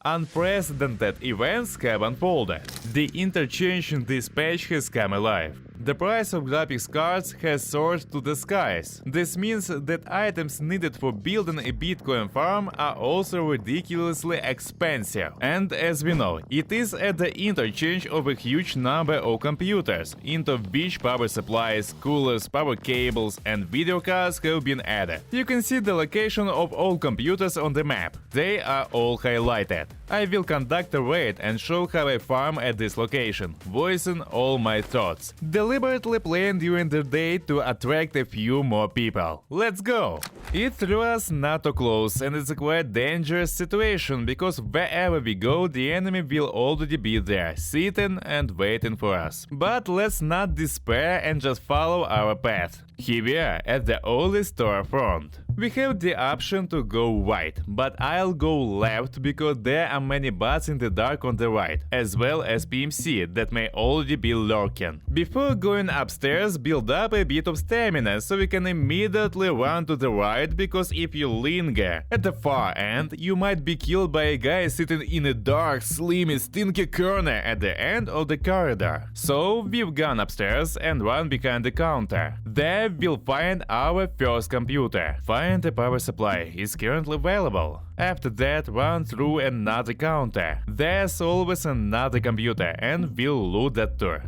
Unprecedented events have unfolded. The Interchange in this patch has come alive. The price of graphics cards has soared to the skies. This means that items needed for building a Bitcoin farm are also ridiculously expensive. And as we know, it is at the interchange of a huge number of computers, into which power supplies, coolers, power cables and video cards have been added. You can see the location of all computers on the map. They are all highlighted. I will conduct a raid and show how I farm at this location, voicing all my thoughts. Deliberately playing during the day to attract a few more people. Let's go! It drew us not too close, and it's a quite dangerous situation, because wherever we go, the enemy will already be there, sitting and waiting for us. But let's not despair and just follow our path. Here we are at the only storefront. We have the option to go right, but I'll go left because there are many bots in the dark on the right, as well as PMC that may already be lurking. Before going upstairs, build up a bit of stamina so we can immediately run to the right, because if you linger at the far end, you might be killed by a guy sitting in a dark, slimy, stinky corner at the end of the corridor. So we've gone upstairs and run behind the counter. There we'll find our first computer. Find a power supply, is currently available. After that, run through another counter. There's always another computer, and we'll loot that too.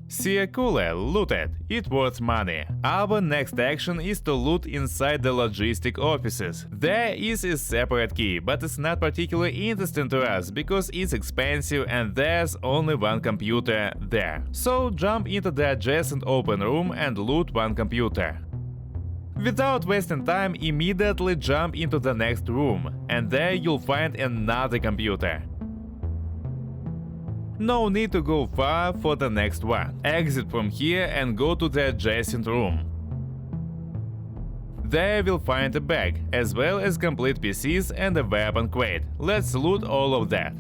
See a cooler, loot it, it's worth money. Our next action is to loot inside the logistic offices. There is a separate key, but it's not particularly interesting to us because it's expensive and there's only one computer there. So jump into the adjacent open room and loot one computer. Without wasting time, immediately jump into the next room, and there you'll find another computer. No need to go far for the next one. Exit from here and go to the adjacent room. There we'll find a bag, as well as complete PCs and a weapon crate. Let's loot all of that.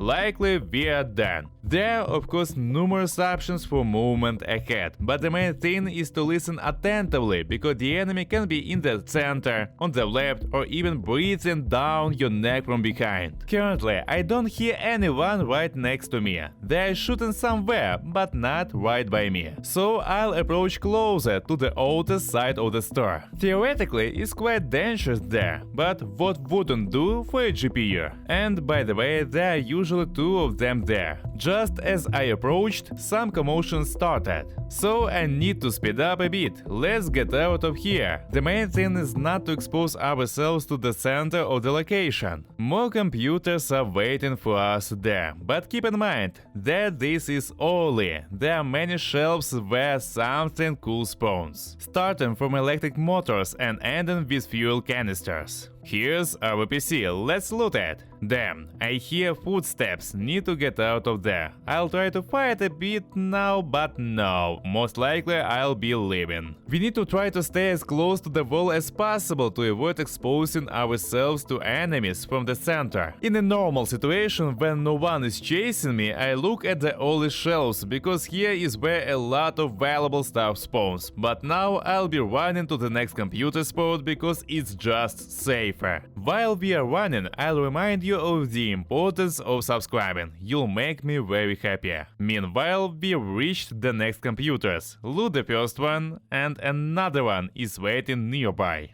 Likely we are done. There are of course numerous options for movement ahead, but the main thing is to listen attentively, because the enemy can be in the center, on the left, or even breathing down your neck from behind. Currently, I don't hear anyone right next to me. They're shooting somewhere, but not right by me. So I'll approach closer to the outer side of the store. Theoretically, it's quite dangerous there, but what wouldn't do for a GPU? And by the way, there are usually two of them there. Just as I approached, some commotion started. So I need to speed up a bit. Let's get out of here. The main thing is not to expose ourselves to the center of the location. More computers are waiting for us there, but keep in mind that this is early. There are many shelves where something cool spawns, starting from electric motors and ending with fuel canisters. Here's our PC, let's loot it. Damn, I hear footsteps, need to get out of there. I'll try to fight a bit now, but no, most likely I'll be leaving. We need to try to stay as close to the wall as possible to avoid exposing ourselves to enemies from the center. In a normal situation, when no one is chasing me, I look at the early shelves, because here is where a lot of valuable stuff spawns. But now I'll be running to the next computer spot because it's just safe. While we are running, I'll remind you of the importance of subscribing. You'll make me very happy. Meanwhile, we reached the next computers. Loot the first one, and another one is waiting nearby.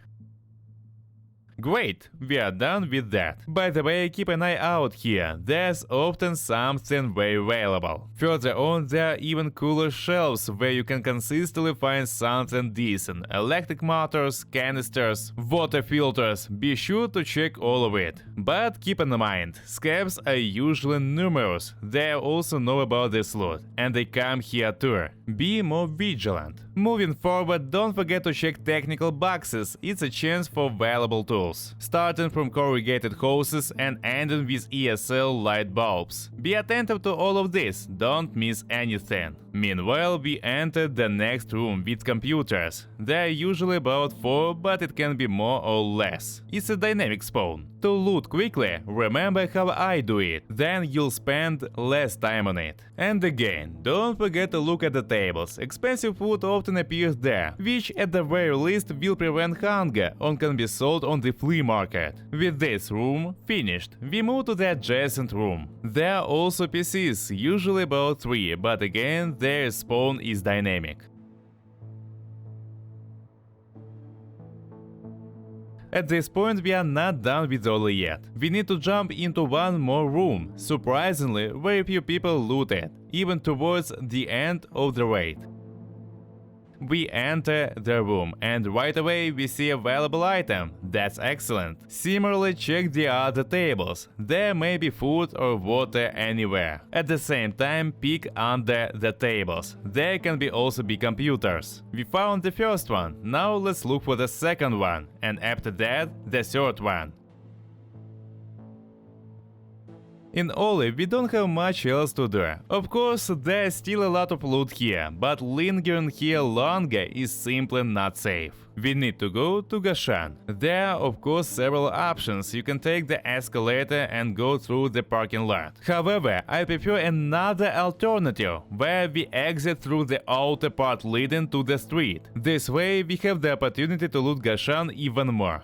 Great, we are done with that. By the way, keep an eye out here, there's often something very valuable. Further on, there are even cooler shelves where you can consistently find something decent. Electric motors, canisters, water filters, be sure to check all of it. But keep in mind, scabs are usually numerous, they also know about this loot, and they come here too. Be more vigilant. Moving forward, don't forget to check technical boxes, it's a chance for valuable tools. Starting from corrugated hoses and ending with ESL light bulbs. Be attentive to all of this, don't miss anything. Meanwhile, we enter the next room with computers. There are usually about 4, but it can be more or less. It's a dynamic spawn. To loot quickly, remember how I do it, then you'll spend less time on it. And again, don't forget to look at the tables. Expensive food often appears there, which at the very least will prevent hunger or can be sold on the flea market. With this room finished, we move to the adjacent room. There are also PCs, usually about 3, but again their spawn is dynamic. At this point we are not done with all yet. We need to jump into one more room. Surprisingly, very few people loot it, even towards the end of the raid. We enter the room and right away we see a valuable item. That's excellent. Similarly, check the other tables. There may be food or water anywhere. At the same time, peek under the tables. There can also be computers. We found the first one. Now let's look for the second one. And after that, the third one. In Oli, we don't have much else to do. Of course, there's still a lot of loot here, but lingering here longer is simply not safe. We need to go to Gashan. There are of course several options. You can take the escalator and go through the parking lot. However, I prefer another alternative, where we exit through the outer part leading to the street. This way we have the opportunity to loot Gashan even more.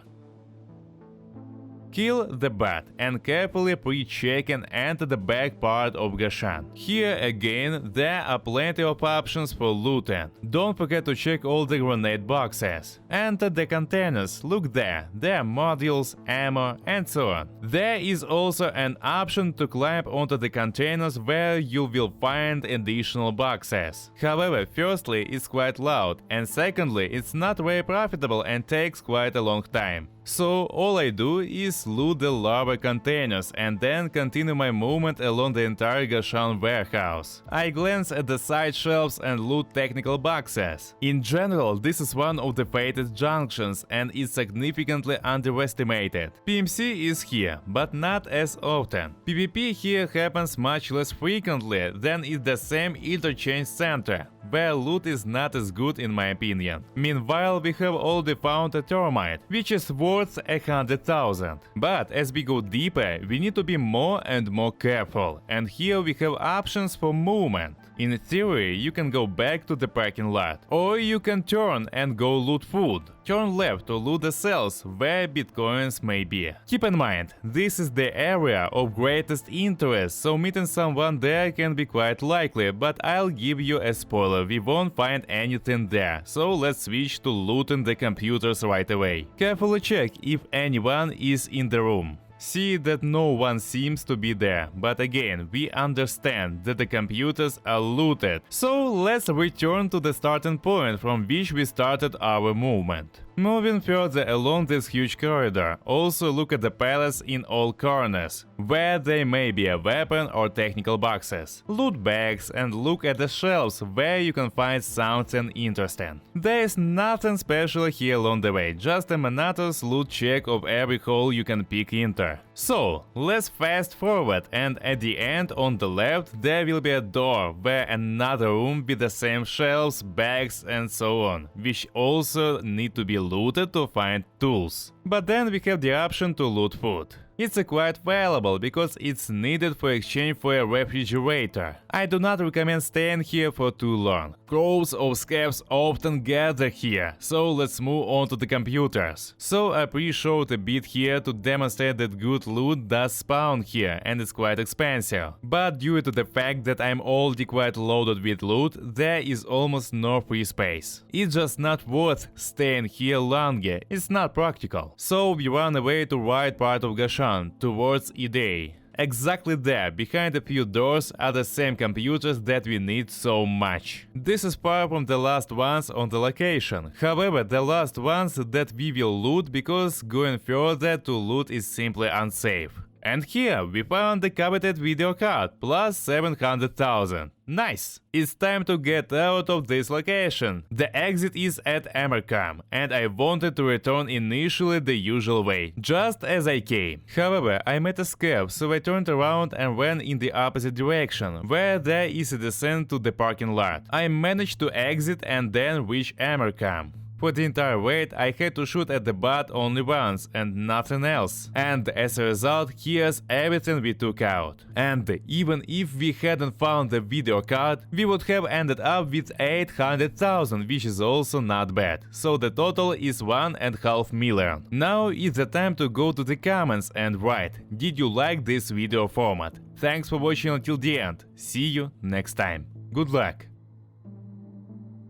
Kill the bat and carefully pre-check and enter the back part of Gashan. Here again there are plenty of options for looting. Don't forget to check all the grenade boxes. Enter the containers, look there are modules, ammo and so on. There is also an option to climb onto the containers where you will find additional boxes. However, firstly it's quite loud and secondly it's not very profitable and takes quite a long time. So all I do is loot the lower containers and then continue my movement along the entire Gashan warehouse. I glance at the side shelves and loot technical boxes. In general, this is one of the fated junctions and is significantly underestimated. PMC is here, but not as often. PvP here happens much less frequently than in the same interchange center, where loot is not as good in my opinion. Meanwhile, we have already found a termite, which is worth 100,000. But as we go deeper, we need to be more and more careful, and here we have options for movement. In theory, you can go back to the parking lot, or you can turn and go loot food. Turn left to loot the cells where bitcoins may be. Keep in mind, this is the area of greatest interest, so meeting someone there can be quite likely, but I'll give you a spoiler, we won't find anything there, so let's switch to looting the computers right away. Carefully check if anyone is in the room. See that no one seems to be there, but again, we understand that the computers are looted. So let's return to the starting point from which we started our movement. Moving further along this huge corridor, also look at the pallets in all corners, where there may be a weapon or technical boxes. Loot bags and look at the shelves where you can find something interesting. There is nothing special here along the way, just a monotonous loot check of every hole you can peek into. So, let's fast forward, and at the end on the left there will be a door where another room with the same shelves, bags and so on, which also need to be looted to find tools. But then we have the option to loot food. It's quite valuable because it's needed for exchange for a refrigerator. I do not recommend staying here for too long. Crows or scabs often gather here, so let's move on to the computers. So I pre-showed a bit here to demonstrate that good loot does spawn here and it's quite expensive. But due to the fact that I'm already quite loaded with loot, there is almost no free space. It's just not worth staying here longer, it's not practical. So we run away to right part of Gashan, towards Idei. Exactly there, behind a few doors, are the same computers that we need so much. This is far from the last ones on the location. However, the last ones that we will loot because going further to loot is simply unsafe. And here we found the coveted video card plus 700,000. Nice! It's time to get out of this location. The exit is at Amercam, and I wanted to return initially the usual way, just as I came. However, I met a scab, so I turned around and ran in the opposite direction, where there is a descent to the parking lot. I managed to exit and then reach Amercam. For the entire wait, I had to shoot at the bot only once and nothing else. And as a result, here's everything we took out. And even if we hadn't found the video card, we would have ended up with 800,000, which is also not bad. So the total is 1.5 million. Now it's the time to go to the comments and write, did you like this video format? Thanks for watching until the end. See you next time. Good luck!